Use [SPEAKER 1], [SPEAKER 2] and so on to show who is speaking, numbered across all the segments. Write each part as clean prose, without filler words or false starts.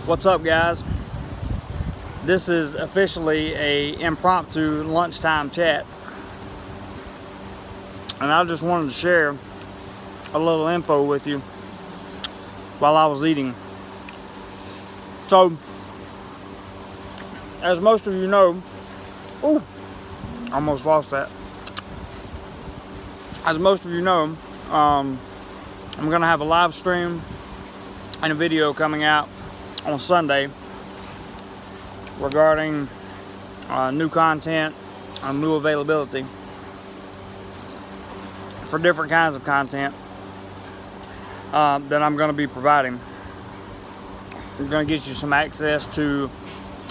[SPEAKER 1] What's up, guys? This is officially a impromptu lunchtime chat, and I just wanted to share a little info with you while I was eating. So, as most of you know, almost lost that. As most of you know, I'm gonna have a live stream and a video coming out on Sunday regarding new content and new availability for different kinds of content that I'm going to be providing. I'm going to get you some access to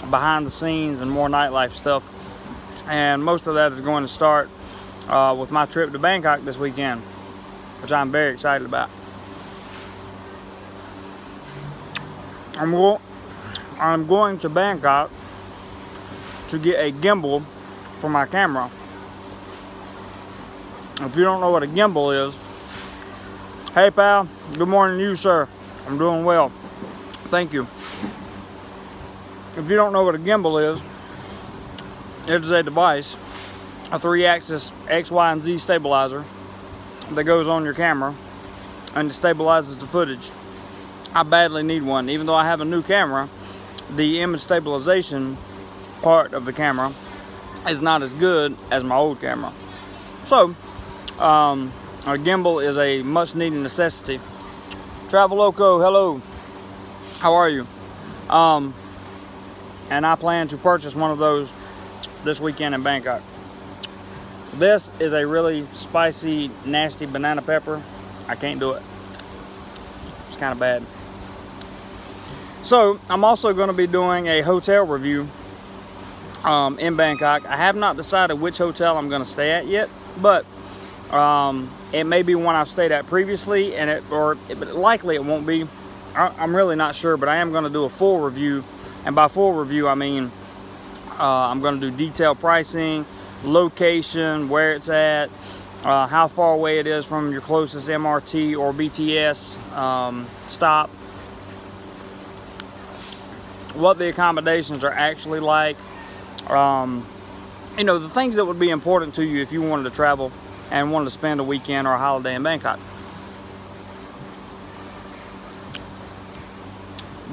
[SPEAKER 1] behind the scenes and more nightlife stuff, and most of that is going to start with my trip to Bangkok this weekend, which I'm very excited about. I'm going to Bangkok to get a gimbal for my camera. If you don't know what a gimbal is, hey pal, good morning to you, sir. I'm doing well, thank you. If you don't know what a gimbal is, it is a device, a 3-axis X, Y, and Z stabilizer that goes on your camera and it stabilizes the footage. I badly need one. Even though I have a new camera, the image stabilization part of the camera is not as good as my old camera. So, a gimbal is a much needed necessity. Travel Loco, hello. How are you? And I plan to purchase one of those this weekend in Bangkok. This is a really spicy, nasty banana pepper. I can't do it. It's kind of bad. So, I'm also going to be doing a hotel review in Bangkok. I have not decided which hotel I'm going to stay at yet, but it may be one I've stayed at previously, but likely it won't be. I'm really not sure, but I am going to do a full review, and by full review I mean I'm going to do detailed pricing, location, where it's at, how far away it is from your closest MRT or BTS stop, what the accommodations are actually like, you know, the things that would be important to you if you wanted to travel and wanted to spend a weekend or a holiday in Bangkok.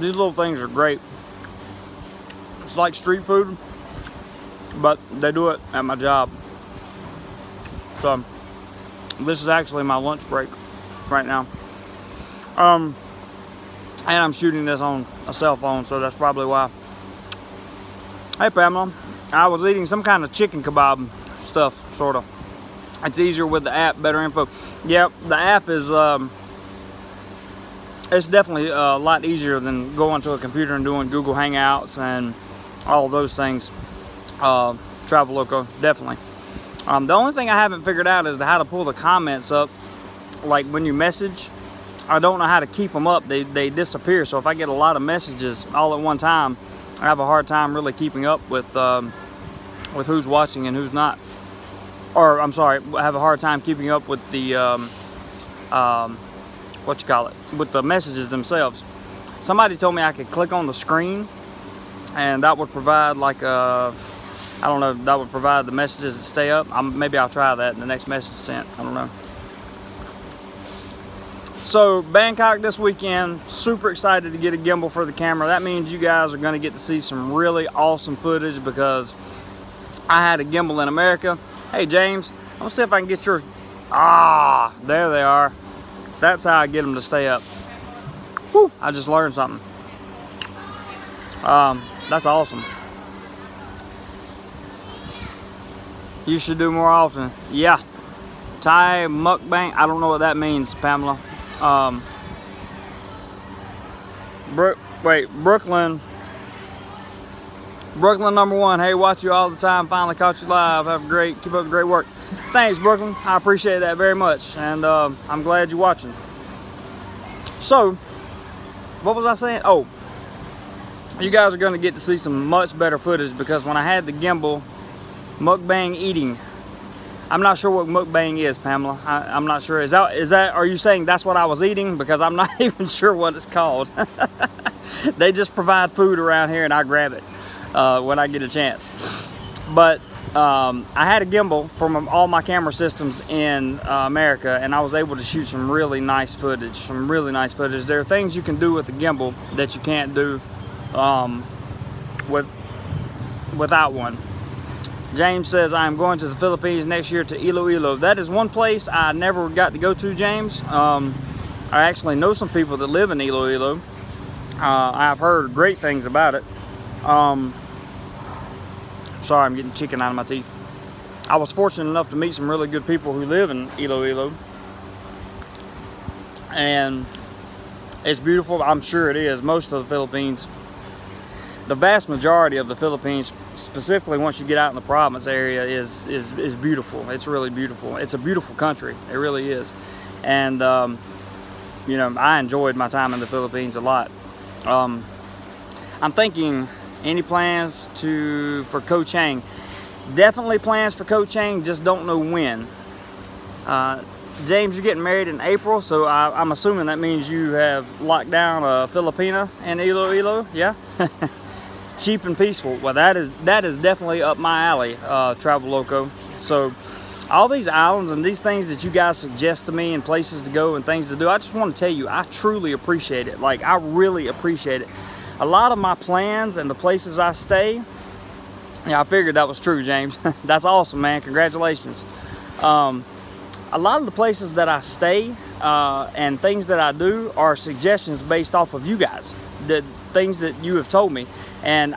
[SPEAKER 1] These little things are great. It's like street food, but they do it at my job. So this is actually my lunch break right now. And I'm shooting this on a cell phone, so that's probably why. Hey Pamela, I was eating some kind of chicken kebab stuff, sort of. It's easier with the app, better info. Yep, the app is, it's definitely a lot easier than going to a computer and doing Google Hangouts and all of those things. Travel Loco, definitely. The only thing I haven't figured out is how to pull the comments up. Like when you message, I don't know how to keep them up. They disappear. So if I get a lot of messages all at one time, I have a hard time really keeping up with who's watching and who's not. Or I'm sorry, I have a hard time keeping up with the with the messages themselves. Somebody told me I could click on the screen, and that would provide like a, I don't know, that would provide the messages that stay up. Maybe I'll try that in the next message sent. I don't know. So Bangkok this weekend, super excited to get a gimbal for the camera. That means you guys are going to get to see some really awesome footage because I had a gimbal in America. Hey James, I'm going to see if I can get your, there they are. That's how I get them to stay up. Whew, I just learned something. That's awesome. You should do more often. Yeah. Thai mukbang, I don't know what that means, Pamela. Brooklyn #1. Hey, watch you all the time. Finally caught you live. Keep up the great work. Thanks, Brooklyn. I appreciate that very much, and I'm glad you're watching. So, what was I saying? Oh, you guys are going to get to see some much better footage because when I had the gimbal, mukbang eating. I'm not sure what mukbang is, Pamela. I'm not sure. Are you saying that's what I was eating? Because I'm not even sure what it's called. They just provide food around here, and I grab it when I get a chance. But I had a gimbal from all my camera systems in America, and I was able to shoot some really nice footage. There are things you can do with the gimbal that you can't do without one. James says, I'm going to the Philippines next year to Iloilo. That is one place I never got to go to, James. I actually know some people that live in Iloilo. I've heard great things about it. Sorry, I'm getting chicken out of my teeth. I was fortunate enough to meet some really good people who live in Iloilo. And it's beautiful. I'm sure it is. Most of the Philippines, the vast majority of the Philippines, specifically once you get out in the province area, is beautiful. It's really beautiful. It's a beautiful country. It really is. And you know, I enjoyed my time in the Philippines a lot. I'm thinking, any plans for Ko Chang? Definitely plans for Ko Chang, just don't know when. James, you're getting married in April, so I'm assuming that means you have locked down a Filipina in Iloilo, yeah? Cheap and peaceful. Well, that is definitely up my alley, Travel Loco. So all these islands and these things that you guys suggest to me and places to go and things to do, I just want to tell you, I truly appreciate it. Like, I really appreciate it. A lot of my plans and the places I stay, yeah, I figured that was true, James. That's awesome, man. Congratulations. A lot of the places that I stay and things that I do are suggestions based off of you guys, the things that you have told me. And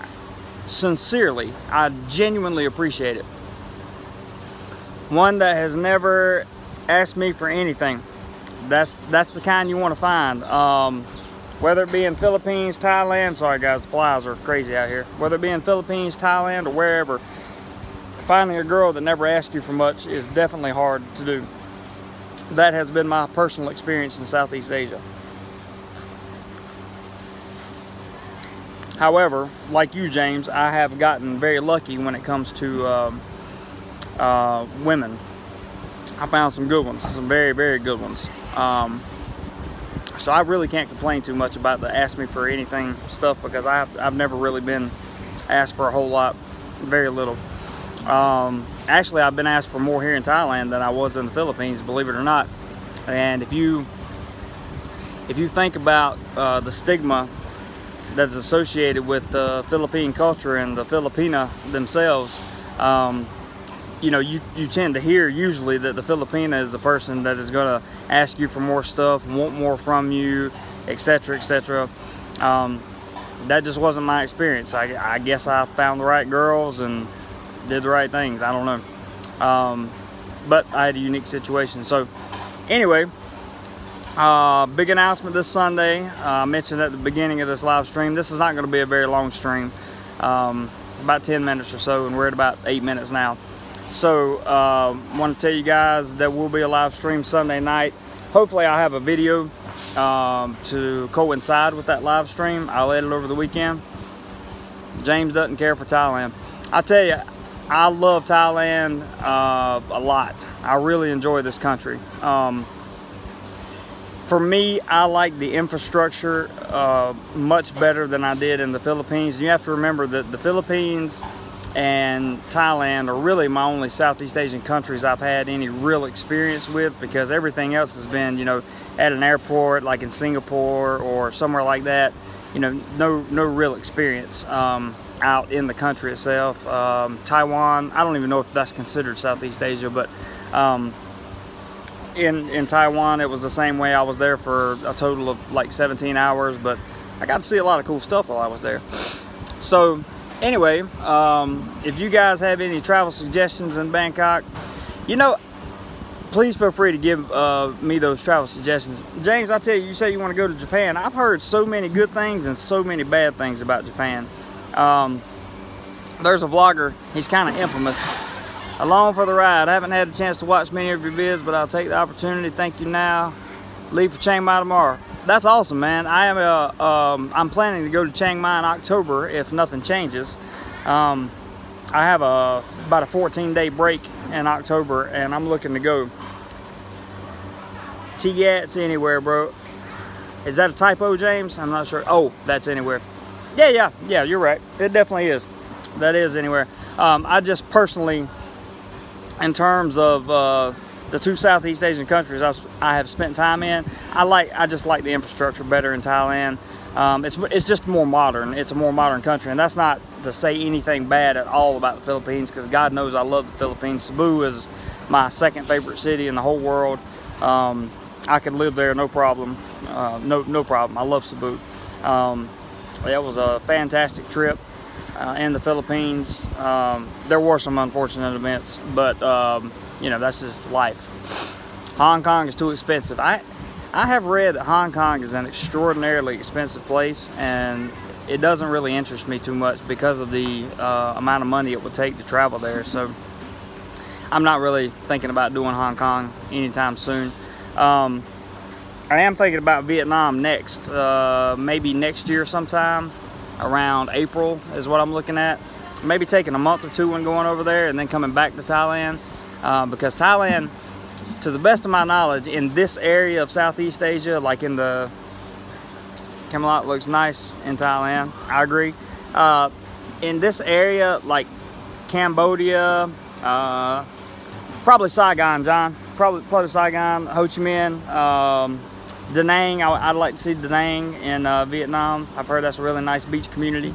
[SPEAKER 1] sincerely, I genuinely appreciate it. One that has never asked me for anything. That's the kind you want to find. Whether it be in Philippines, Thailand, sorry guys, the flies are crazy out here. Whether it be in Philippines, Thailand, or wherever, finding a girl that never asks you for much is definitely hard to do. That has been my personal experience in Southeast Asia. However, like you, James, I have gotten very lucky when it comes to women. I found some good ones, some very, very good ones. So I really can't complain too much about the ask me for anything stuff, because I've never really been asked for a whole lot, very little. Actually, I've been asked for more here in Thailand than I was in the Philippines, believe it or not. And if you think about the stigma that's associated with the Philippine culture and the Filipina themselves, you know, you tend to hear usually that the Filipina is the person that is going to ask you for more stuff, want more from you, etc., etc. That just wasn't my experience. I guess I found the right girls and did the right things. I don't know. But I had a unique situation. So anyway, big announcement this Sunday. I mentioned at the beginning of this live stream, this is not going to be a very long stream. About 10 minutes or so, and we're at about 8 minutes now. So I want to tell you guys that will be a live stream Sunday night. Hopefully I'll have a video to coincide with that live stream. I'll edit over the weekend. James doesn't care for Thailand. I tell you, I love Thailand a lot. I really enjoy this country. For me, I like the infrastructure much better than I did in the Philippines. You have to remember that the Philippines and Thailand are really my only Southeast Asian countries I've had any real experience with, because everything else has been, you know, at an airport like in Singapore or somewhere like that. You know, no real experience out in the country itself. Taiwan, I don't even know if that's considered Southeast Asia, but in Taiwan it was the same way. I was there for a total of like 17 hours, but I got to see a lot of cool stuff while I was there. So anyway, if you guys have any travel suggestions in Bangkok, you know, please feel free to give me those travel suggestions. James, I tell you, you say you want to go to Japan. I've heard so many good things and so many bad things about Japan. There's a vlogger, he's kind of infamous. Along for the ride. I haven't had a chance to watch many of your vids, but I'll take the opportunity. Thank you now. Leave for Chiang Mai tomorrow. That's awesome, man. I'm planning to go to Chiang Mai in October if nothing changes. I have about a 14-day break in October, and I'm looking to go. Tigats anywhere, bro. Is that a typo, James? I'm not sure. Oh, that's anywhere. Yeah, you're right. It definitely is. That is anywhere. I just personally, in terms of the 2 Southeast Asian countries I have spent time in, I just like the infrastructure better in Thailand. It's just more modern. It's a more modern country, and that's not to say anything bad at all about the Philippines, because God knows I love the Philippines. Cebu is my 2nd favorite city in the whole world. I could live there, no problem. No problem. I love Cebu. It was a fantastic trip in the Philippines. There were some unfortunate events, but you know, that's just life. Hong Kong is too expensive. I have read that Hong Kong is an extraordinarily expensive place, and it doesn't really interest me too much because of the amount of money it would take to travel there. So I'm not really thinking about doing Hong Kong anytime soon. I am thinking about Vietnam next, maybe next year sometime, around April is what I'm looking at. Maybe taking a month or 2 and going over there, and then coming back to Thailand, because Thailand, to the best of my knowledge, in this area of Southeast Asia, like in the Camelot looks nice in Thailand, I agree. In this area, like Cambodia, probably Saigon, John. Probably Saigon, Ho Chi Minh, Da Nang. I'd like to see Da Nang in Vietnam. I've heard that's a really nice beach community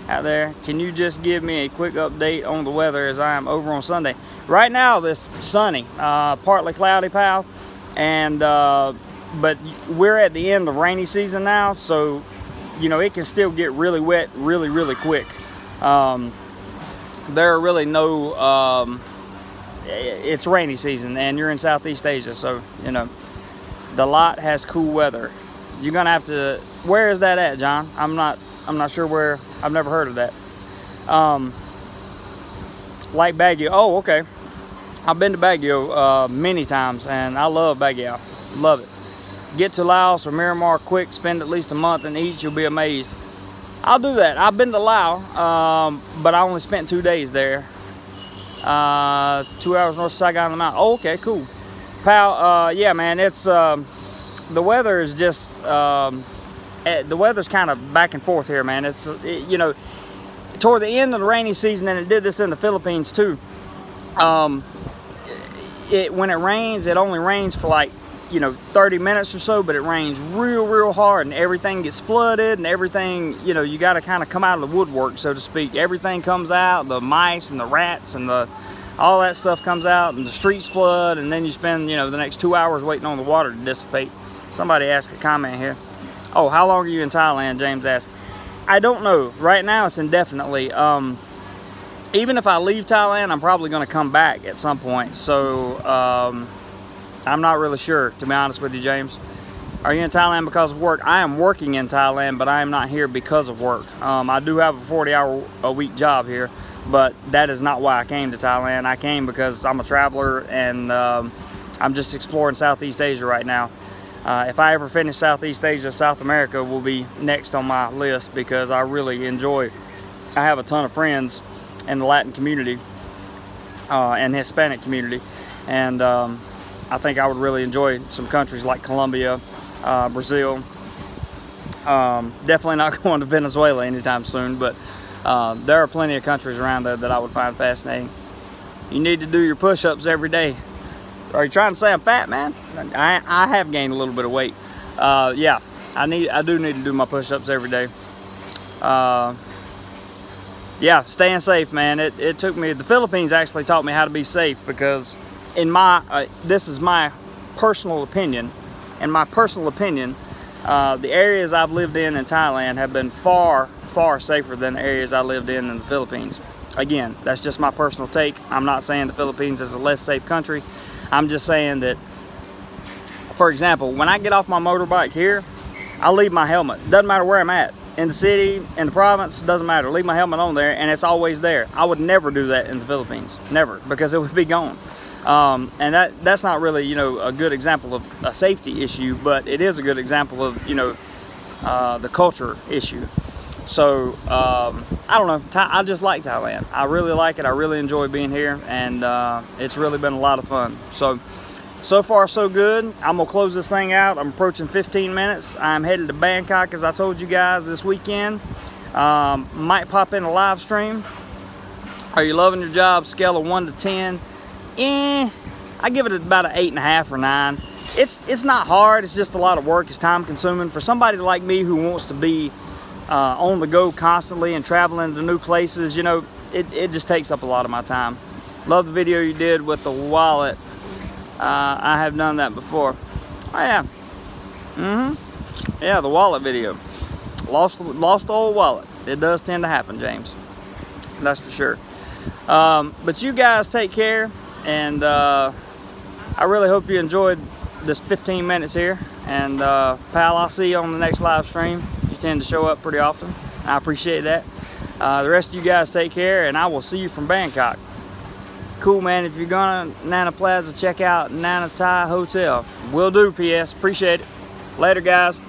[SPEAKER 1] out there. Can you just give me a quick update on the weather as I am over on Sunday? Right now, it's sunny, partly cloudy, pal, and but we're at the end of rainy season now, so you know it can still get really wet, really quick. There are really no. It's rainy season, and you're in Southeast Asia, so you know the lot has cool weather. You're gonna have to. Where is that at, John? I'm not sure where. I've never heard of that. Like Baguio. Oh, okay. I've been to Baguio many times, and I love Baguio. Love it. Get to Laos or Myanmar quick. Spend at least a month in each. You'll be amazed. I'll do that. I've been to Laos, but I only spent 2 days there. 2 hours north of Saigon on the mountain. Oh, okay, cool. Pal, yeah, man, it's, the weather is just, the weather's kind of back and forth here, man. You know, toward the end of the rainy season, and it did this in the Philippines too, when it rains, it only rains for like, you know, 30 minutes or so, but it rains real hard, and everything gets flooded, and everything, you know, you got to kind of come out of the woodwork, so to speak. Everything comes out, the mice and the rats and all that stuff comes out, and the streets flood, and then you spend, you know, the next 2 hours waiting on the water to dissipate. Somebody asked a comment here. Oh, how long are you in Thailand? James asked. I don't know. Right now it's indefinitely. Even if I leave Thailand, I'm probably going to come back at some point. So I'm not really sure, to be honest with you, James. Are you in Thailand because of work? I am working in Thailand, but I am not here because of work. I do have a 40-hour-a-week job here, but that is not why I came to Thailand. I came because I'm a traveler, and I'm just exploring Southeast Asia right now. If I ever finish Southeast Asia, South America will be next on my list, because I really enjoy. I have a ton of friends in the Latin community and Hispanic community, and I think I would really enjoy some countries like Colombia, Brazil. Definitely not going to Venezuela anytime soon, but there are plenty of countries around there that I would find fascinating. You need to do your push-ups every day. Are you trying to say I'm fat, man? I have gained a little bit of weight. Yeah, I do need to do my push-ups every day. Yeah, staying safe, man. It took me. The Philippines actually taught me how to be safe, because in my this is my personal opinion. In my personal opinion, the areas I've lived in Thailand have been far safer than the areas I lived in the Philippines. Again, that's just my personal take. I'm not saying the Philippines is a less safe country. I'm just saying that, for example, when I get off my motorbike here, I leave my helmet. Doesn't matter where I'm at. In the city, in the province, doesn't matter. Leave my helmet on there, and it's always there. I would never do that in the Philippines. Never, because it would be gone. And that's not really, you know, a good example of a safety issue, but it is a good example of, you know, the culture issue. So, I don't know. I just like Thailand. I really like it. I really enjoy being here, and it's really been a lot of fun. So, So far, so good. I'm gonna close this thing out. I'm approaching 15 minutes. I'm headed to Bangkok, as I told you guys, this weekend. Might pop in a live stream. Are you loving your job? Scale of 1 to 10. I give it about an 8.5 or 9. It's not hard. It's just a lot of work. It's time consuming for somebody like me who wants to be on the go constantly and traveling to new places. You know, it just takes up a lot of my time. Love the video you did with the wallet. I have done that before. Oh yeah. Yeah, the wallet video. Lost the old wallet. It does tend to happen, James. That's for sure. But you guys take care, and I really hope you enjoyed this 15 minutes here. And pal, I'll see you on the next live stream. You tend to show up pretty often. I appreciate that. The rest of you guys take care, and I will see you from Bangkok. Cool, man. If you're going to Nana Plaza, check out Nana Thai Hotel. Will do, PS. Appreciate it. Later, guys.